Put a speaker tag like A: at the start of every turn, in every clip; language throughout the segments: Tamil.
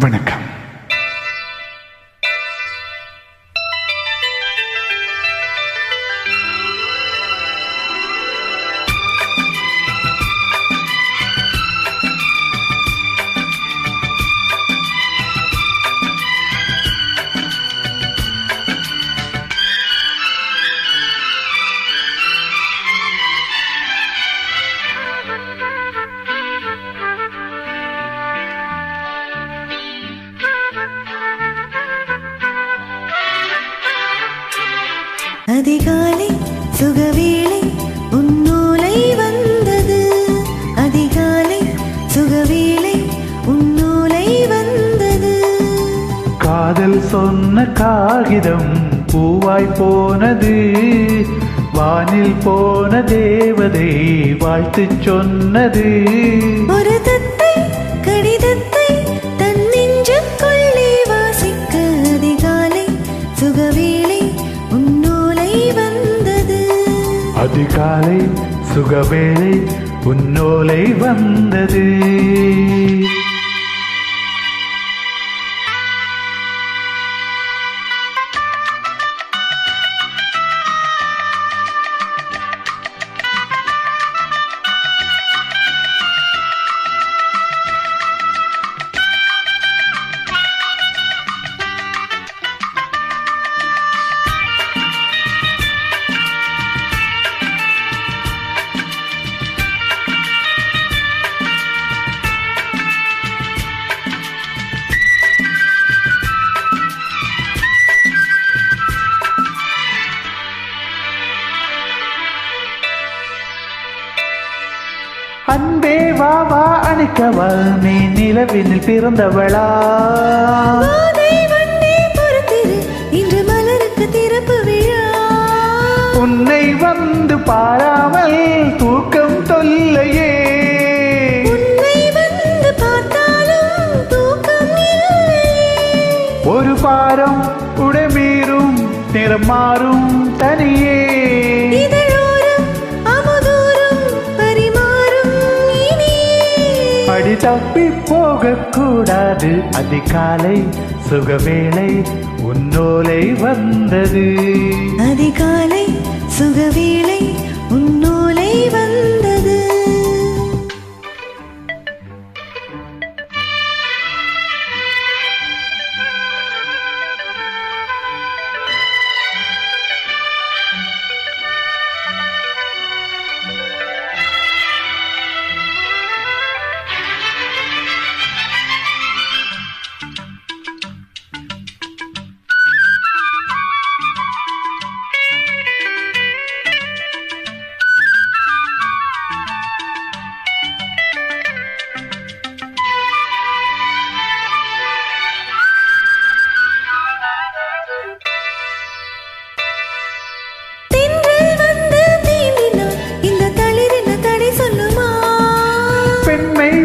A: வணக்கம்.
B: அதிகாலை சுகவேளை உன்னோலை வந்தது. அதிகாலை சுகவேளை உன்னோலை வந்தது.
A: காதல் சொன்ன காகிதம் பூவாய் போனது. வானில் போன தேவதை வாழ்த்து சொன்னது.
B: ஒரு தத்தை கடிதத்தை தன் நெஞ்சுக்குள்ளே வாசிக்க அதிகாலை சுகவேளை உன்னோலை வந்தது.
A: அதிகாலை சுகவேளை உன்னோலை வந்தது. அன்பே வா வா அணைக்கவா, நீ நிலவினில் பிறந்தவளா?
B: இன்று மலருக்கு திறப்பு விழா.
A: உன்னை வந்து பாராமல் தூக்கம் தொல்லையே.
B: உன்னை வந்து பார்த்தாலும் தூக்கம் இல்லையே.
A: ஒரு பாரம் உடமீறும் நிறம் மாறும் தனியே. அடி தப்பி போக கூடாது. அதிகாலை சுகவேளை உன்னோலை வந்தது.
B: அதிகாலை சுகவேளை உன்னோலை வந்தது.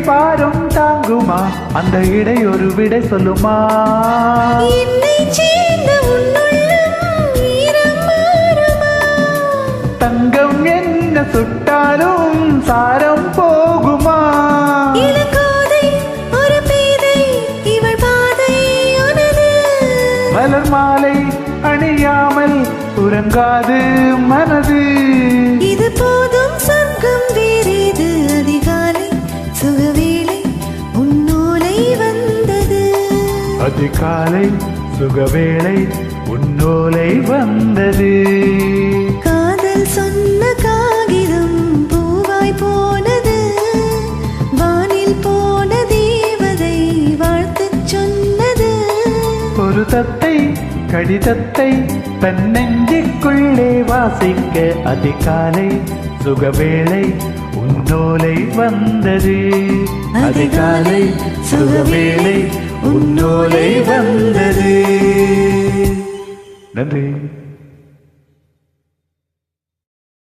A: பாரம் தாங்குமா அந்த இடை ஒரு விடை சொல்லுமா? தங்கம் என்ன சுட்டாலும் சாரம் போகுமா? மலர் மாலை அணியாமல் உறங்காது மனது.
B: இது போதும் சொர்க்கம் வேறேது. அதிகாலை சுகவேளை உன்னோலை வந்தது.
A: அதிகாலை சுகவேளை உன்னோலை வந்தது.
B: காதல் சொன்ன காகிதம் பூவாய் போனது. வானில் போன தேவதை வாழ்த்து சொன்னது.
A: ஒரு தத்தை கடிதத்தை தன் நெஞ்சுக்குள்ளே வாசிக்க அதிகாலை சுகவேளை உன்னோலை வந்தது. அதிகாலை சுகவேளை உன்னோலை வந்தது. நன்றி.